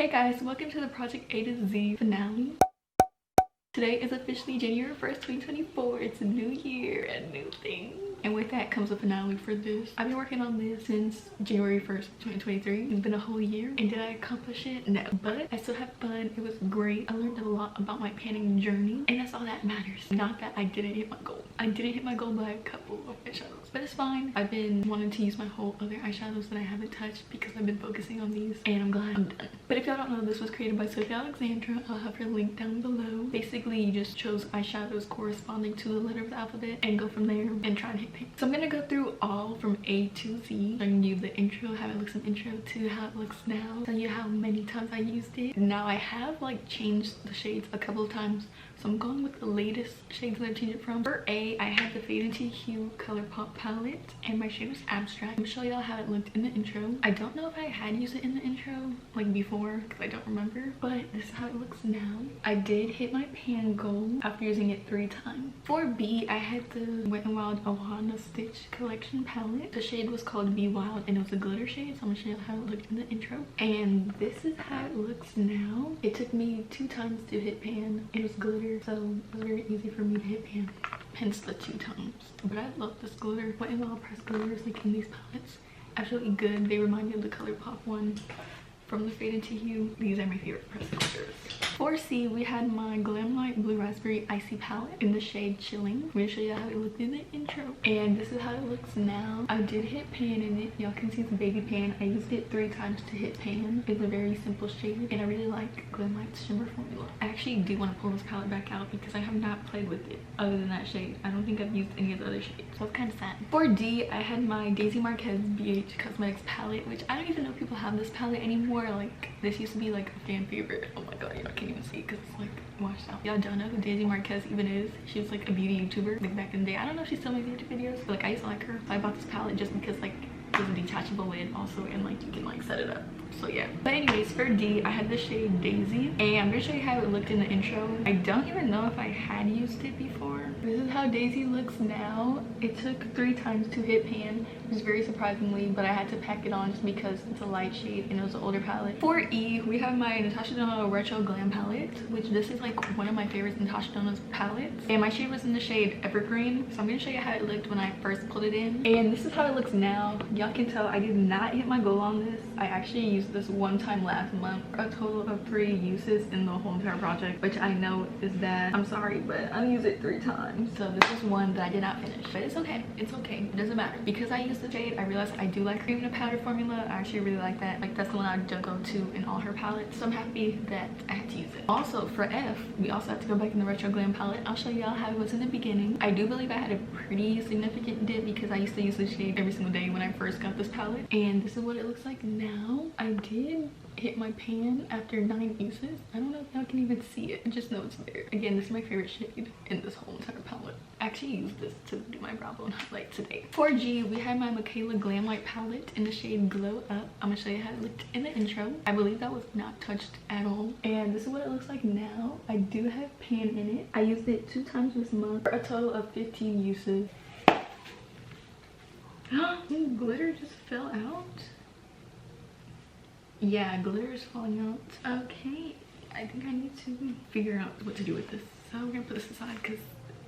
Hey guys, welcome to the Project A to Z finale. Today is officially January 1st, 2024. It's a new year and new things. And with that comes a finale for this. I've been working on this since January 1st, 2023. It's been a whole year. And did I accomplish it? No. But I still had fun. It was great. I learned a lot about my panning journey. And that's all that matters. Not that I didn't hit my goal. I didn't hit my goal by a couple of eyeshadows. But it's fine. I've been wanting to use my whole other eyeshadows that I haven't touched because I've been focusing on these. And I'm glad I'm done. But if y'all don't know, this was created by Sophia Alexandra. I'll have her link down below. Basically, you just chose eyeshadows corresponding to the letter of the alphabet and go from there and try to hit paint. So I'm gonna go through all from A to Z, showing you the intro, how it looks in intro, to how it looks now, tell you how many times I used it. Now I have like changed the shades a couple of times, so I'm going with the latest shades that I've changed it from. For A, I had the Fade into Hue ColourPop palette and my shade was Abstract. I'm gonna show y'all how it looked in the intro. I don't know if I had used it in the intro like before because I don't remember, but this is how it looks now. I did hit my pan goal after using it 3 times. For B, I had the Wet n Wild Ohana Stitch collection palette. The shade was called Be Wild and it was a glitter shade, so I'm gonna show you how it looked in the intro. And this is how it looks now. It took me 2 times to hit pan. It was glitter, so it was very easy for me to hit pan, hence the 2 times. But I love this glitter. Wet n Wild pressed glitters like in these palettes, absolutely good. They remind me of the ColourPop one from the Fade into Hue. These are my favorite pressed glitters. For C, we had my Glam Light Blue Raspberry Icy palette in the shade Chilling. I'm gonna show you how it looked in the intro. And this is how it looks now. I did hit pan in it. Y'all can see the baby pan. I used it 3 times to hit pan. It's a very simple shade and I really like Glam Light's shimmer formula. I actually do want to pull this palette back out because I have not played with it other than that shade. I don't think I've used any of the other shades, so it's kind of sad. For D, I had my Daisy Marquez BH Cosmetics palette, which I don't even know if people have this palette anymore. Like, this used to be like a fan favorite. Oh my god, y'all can't even see because it's like washed out. Y'all don't know who Daisy Marquez even is. She was like a beauty YouTuber like back in the day. I don't know if she still makes YouTube videos, but like I used to like her. So I bought this palette just because like it was a detachable lid also, and like you can like set it up. So yeah. But anyways, for D, I had the shade Daisy, and I'm gonna show you how it looked in the intro. I don't even know if I had used it before. This is how Daisy looks now. It took 3 times to hit pan, which is very surprisingly, but I had to pack it on just because it's a light shade and it was an older palette. For E, we have my Natasha Denona Retro Glam palette, which this is like one of my favorites Natasha Denona's palettes. And my shade was in the shade Evergreen, so I'm gonna show you how it looked when I first pulled it in. And this is how it looks now. Y'all can tell I did not hit my goal on this. I actually used this 1 time last month. A total of 3 uses in the whole entire project, which I know is bad. I'm sorry, but I used it 3 times. So this is one that I did not finish, but it's okay. It's okay. It doesn't matter. Because I used the shade, I realized I do like cream in a powder formula. I actually really like that. Like, that's the one I would go to in all her palettes. So I'm happy that I had to use it. Also, for F, we also have to go back in the Retro Glam palette. I'll show y'all how it was in the beginning. I do believe I had a pretty significant dip because I used to use this shade every single day when I first got this palette. And this is what it looks like now. I did hit my pan after 9 uses. I don't know if y'all can even see it. I just know it's there. Again, this is my favorite shade in this whole entire palette. I actually used this to do my brow bone highlight today. For G, we had my Michaela Glam Light palette in the shade Glow Up. I'm gonna show you how it looked in the intro. I believe that was not touched at all. And this is what it looks like now. I do have pan in it. I used it 2 times this month for a total of 15 uses. Glitter just fell out. Yeah, glitter is falling out. Okay, I think I need to figure out what to do with this. So we're gonna put this aside because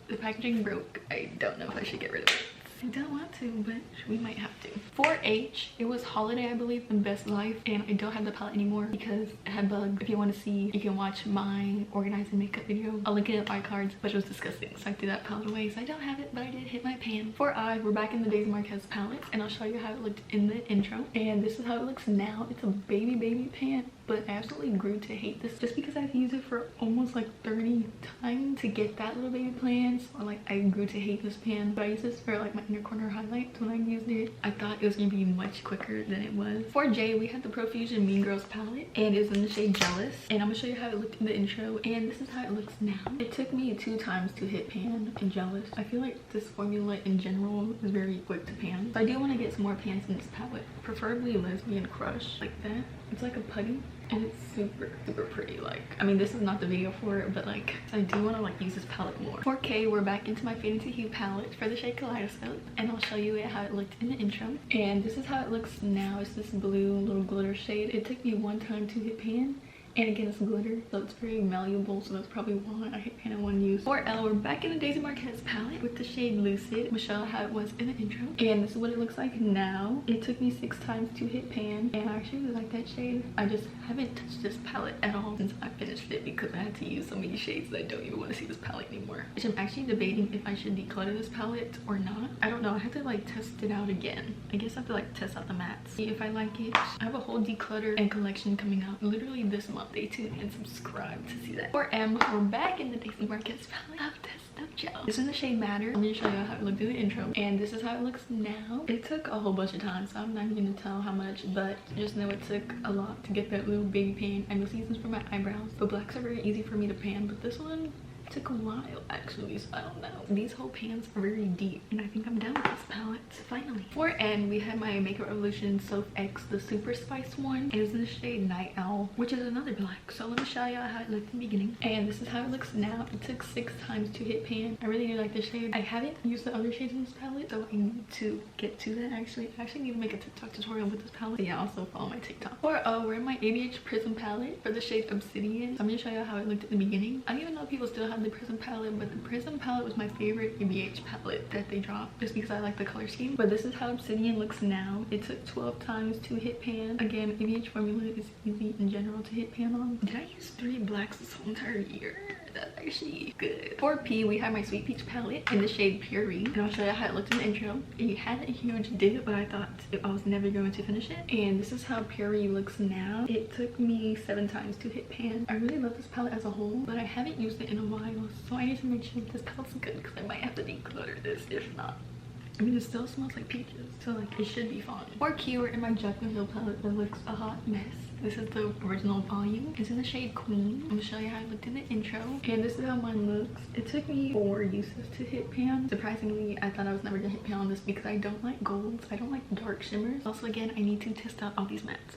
the packaging broke. I don't know if I should get rid of it. I don't want to, but we might have to. For H, it was Holiday, I believe, in Best Life, and I don't have the palette anymore because it had bugs. If you want to see, you can watch my organizing makeup video. I'll link it in my cards, but it was disgusting, so I threw that palette away. So I don't have it, but I did hit my pan. For I, we're back in the Daisy Marquez palette, and I'll show you how it looked in the intro. And this is how it looks now. It's a baby pan, but I absolutely grew to hate this just because I've used it for almost like 30 times to get that little baby pan. So like I grew to hate this pan. But I use this for like my inner corner highlights. When I used it, I thought it was gonna be much quicker than it was. For J, we had the Profusion Mean Girls palette, and it's in the shade Jealous. And I'm gonna show you how it looked in the intro, and this is how it looks now. It took me 2 times to hit pan in Jealous. I feel like this formula in general is very quick to pan. So I do want to get some more pans in this palette, preferably Lesbian Crush, like that. It's like a putty and it's super pretty. Like, I mean, this is not the video for it, but like I do want to like use this palette more. 4K, we're back into my Fantasy Hue palette for the shade Kaleidoscope, and I'll show you how it looked in the intro. And this is how it looks now. It's this blue little glitter shade. It took me one time to hit pan, and again, it's glitter, so it's very malleable, so that's probably why I hit pan in one use. 4L, we're back in the Daisy Marquez palette with the shade Lucid. I'm gonna show how it was in the intro, and this is what it looks like now. It took me 6 times to hit pan, and I actually really like that shade. I just haven't touched this palette at all since I finished it because I had to use so many shades that I don't even want to see this palette anymore. Which I'm actually debating if I should declutter this palette or not. I don't know, I have to like test it out again. I guess I have to like test out the mattes, see if I like it. I have a whole declutter and collection coming out literally this month. Stay tuned and subscribe to see that. 4M, we're back in the Daisy Marquez palette. Love this stuff, y'all. This is the shade Matter. I'm gonna show you how it looked in the intro, and this is how it looks now. It took a whole bunch of time, so I'm not even gonna tell how much, but just know it took a lot to get that little baby pan. I mostly use this for my eyebrows. The blacks are very easy for me to pan, but this one took a while actually, so I don't know. These whole pans are very deep, and I think I'm done with this palette finally. For N, we have my Makeup Revolution Soap X, the Super Spice one. It is in the shade Night Owl, which is another black. So let me show y'all how it looked in the beginning, and this is how it looks now. It took 6 times to hit pan. I really do like this shade. I haven't used the other shades in this palette, so I need to get to that. I actually need to make a TikTok tutorial with this palette. So yeah, also follow my TikTok. For O, we're in my ABH Prism palette for the shade Obsidian. So I'm gonna show you how it looked at the beginning. I don't even know if people still have the Prism palette, but the Prism palette was my favorite ABH palette that they dropped just because I like the color scheme. But this is how Obsidian looks now. It took 12 times to hit pan. Again, ABH formula is easy in general to hit pan on. Did I use 3 blacks this whole entire year? That's actually good. For P, we have my Sweet Peach palette in the shade Puree, and I'll show you how it looked in the intro. It had a huge dip, but I thought I was never going to finish it. And this is how Puree looks now. It took me 7 times to hit pan. I really love this palette as a whole, but I haven't used it in a while, so I need to make sure this palette's good because I might have to declutter this if not. I mean, it still smells like peaches, so like it should be fine. For Q, we're in my Jaclyn Hill palette that looks a hot mess. This is the original volume. It's in the shade Queen. I'm gonna show you how it looked in the intro, and this is how mine looks. It took me 4 uses to hit pan. Surprisingly, I thought I was never gonna hit pan on this because I don't like golds. I don't like dark shimmers. Also, again, I need to test out all these mattes.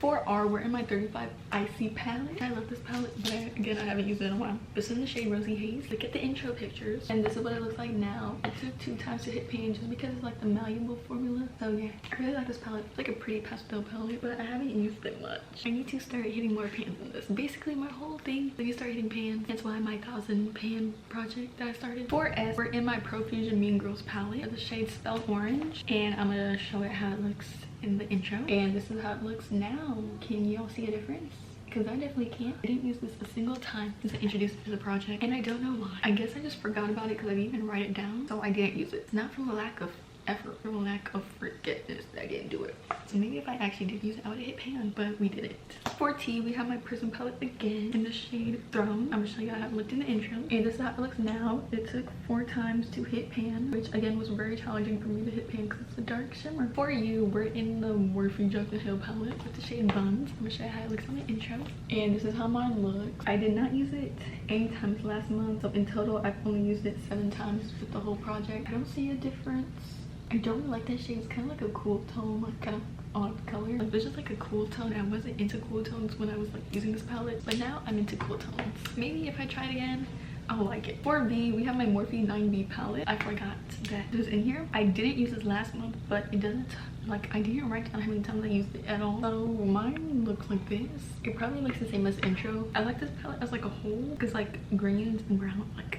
For R, we're in my 35 Icy palette. I love this palette, but again, I haven't used it in a while. It's in the shade Rosy Haze. Look at the intro pictures, and this is what it looks like now. I took 2 times to hit pan just because it's like the malleable formula. So yeah, I really like this palette. It's like a pretty pastel palette, but I haven't used it much. I need to start hitting more pans than this. Basically, my whole thing, let me start hitting pans. That's why my 1000 pan project that I started. For S, we're in my Profusion Mean Girls palette of the shade Spell Orange, and I'm gonna show it how it looks in the intro, and this is how it looks now. Can y'all see a difference? Because I definitely can't. I didn't use this a single time since I introduced it to the project, and I don't know why. I guess I just forgot about it because I didn't even write it down, so I didn't use it. It's not from a lack of effort, from a lack of forgetfulness that I didn't do it. So maybe if I actually did use it, I would have hit pan, but we didn't. For T, we have my Prism palette again in the shade Throne. I'm gonna show you how it looked in the intro, and this is how it looks now. It took 4 times to hit pan, which again was very challenging for me to hit pan because it's a dark shimmer. For You, we're in the Morphe Jaclyn Hill palette with the shade Buns. I'm gonna show you how it looks in the intro, and this is how mine looks. I did not use it any times last month, so in total I've only used it 7 times with the whole project. I don't see a difference. I don't really like that shade. It's kind of like a cool tone, like kind of odd color. Like this is like a cool tone. I wasn't into cool tones when I was like using this palette, but now I'm into cool tones. Maybe if I try it again, I'll like it. For B, we have my Morphe 9B palette. I forgot that it was in here. I didn't use this last month, but it doesn't, like I didn't write down how many times I used it at all. So mine looks like this. It probably looks the same as the intro. I like this palette as like a whole because like greens and brown, like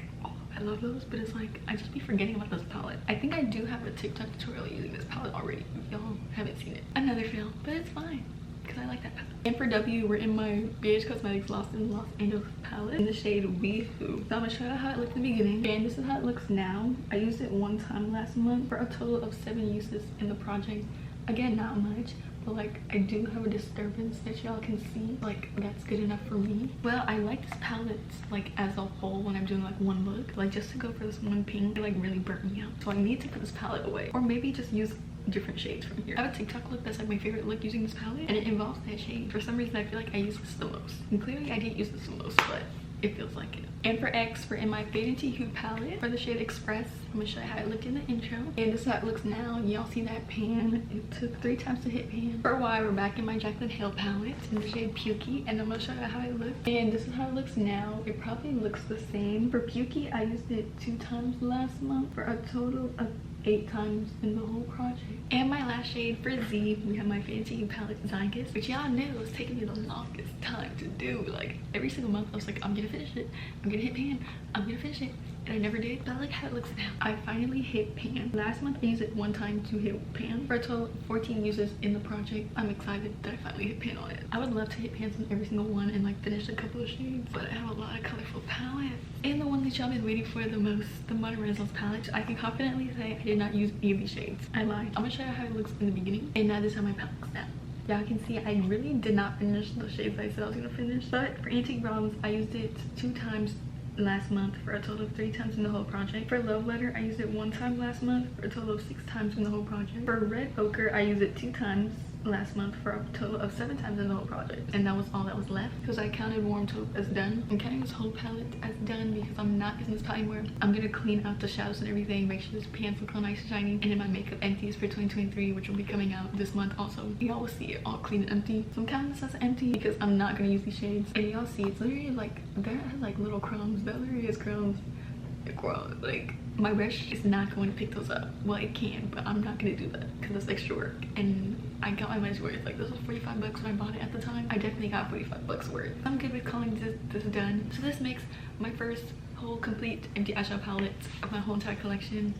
I love those, but it's like I just be forgetting about this palette. I think I do have a TikTok tutorial using this palette already if y'all haven't seen it. Another fail, but it's fine because I like that palette. And for W, we're in my BH Cosmetics Lost in Los Angeles palette in the shade Weehoo. So I'm gonna show you how it looked in the beginning, and this is how it looks now. I used it 1 time last month for a total of 7 uses in the project. Again, not much, but like I do have a disturbance that y'all can see. Like that's good enough for me. Well, I like this palette like as a whole when I'm doing like one look. Like just to go for this one pink, it like really burnt me out. So I need to put this palette away, or maybe just use different shades from here. I have a TikTok look that's like my favorite look using this palette, and it involves that shade. For some reason I feel like I use this the most, and clearly I didn't use this the most, but it feels like it. And for X, we're in my Faded Hue palette for the shade Express. I'm gonna show you how it looked in the intro. And this is how it looks now. Y'all see that pan? It took 3 times to hit pan. For Y, we're back in my Jaclyn Hill palette in the shade Pukey. And I'm gonna show you how it looks. And this is how it looks now. It probably looks the same. For Pukey, I used it 2 times last month for a total of 8 times in the whole project. And my last shade for Z, we have my Faded Hue palette Zygus, which y'all knew was taking me the longest time to do. Like every single month I was like, I'm gonna finish it, I'm gonna hit pan, I'm gonna finish it, and I never did. But I like how it looks now. I finally hit pan. Last month I used it 1 time to hit pan for a total of 14 uses in the project. I'm excited that I finally hit pan on it. I would love to hit pans on every single one and like finish a couple of shades, but I have a lot of colorful palettes. And the one that y'all been waiting for the most, the Modern Renaissance palette. I can confidently say I did not use any of these shades. I lied. I'm gonna show you how it looks in the beginning, and now this is how my palette looks now. Y'all can see I really did not finish the shades I said I was gonna finish, but for Antique Bronze I used it 2 times last month for a total of 3 times in the whole project. For Love Letter, I used it 1 time last month for a total of 6 times in the whole project. For Red Ochre, I used it 2 times last month for a total of 7 times in the whole project, and that was all that was left because I counted Warm Taupe as done. I'm counting this whole palette as done because I'm not using this palette anymore. I'm gonna clean out the shadows and everything, make sure this pants look all nice and shiny, and then my makeup empties for 2023, which will be coming out this month also. Y'all will see it all clean and empty. So I'm counting this as empty because I'm not gonna use these shades, and y'all see it's literally like there are like little crumbs. That literally is crumbs. Like my brush is not going to pick those up. Well, it can, but I'm not gonna do that because it's extra work, and I got my money's worth. Like this was 45 bucks when I bought it at the time. I definitely got 45 bucks worth. I'm good with calling this done. So this makes my first whole complete empty eyeshadow palette of my whole entire collection.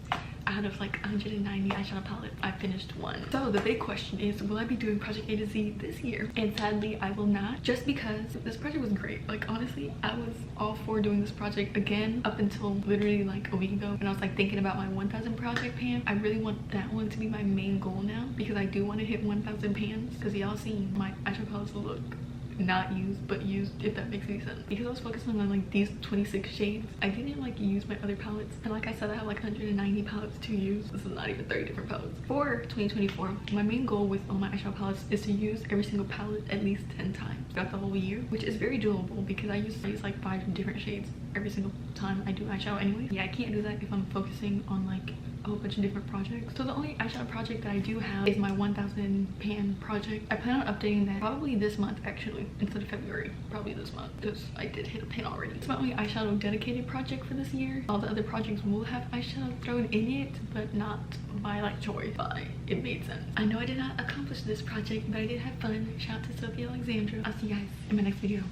Out of like 190 eyeshadow palettes, I finished 1. So the big question is, will I be doing project A to Z this year? And sadly I will not, just because this project was great. Like honestly, I was all for doing this project again up until literally like a week ago, and I was like thinking about my 1000 project pan. I really want that one to be my main goal now because I do want to hit 1000 pans, because y'all seen my eyeshadow palettes look not used but used, if that makes any sense, because I was focusing on like these 26 shades. I didn't like use my other palettes, and like I said, I have like 190 palettes to use. This is not even 30 different palettes. For 2024, my main goal with all my eyeshadow palettes is to use every single palette at least 10 times throughout the whole year, which is very doable because I use like 5 different shades every single time I do eyeshadow anyway. Yeah, I can't do that if I'm focusing on like a whole bunch of different projects. So the only eyeshadow project that I do have is my 1000 pan project. I plan on updating that probably this month, actually, instead of February. Probably this month, because I did hit a pan already. It's my only eyeshadow dedicated project for this year. All the other projects will have eyeshadow thrown in it, but not by like choice. But it made sense. I know I did not accomplish this project, but I did have fun. Shout out to Sophie Alexandra. I'll see you guys in my next video.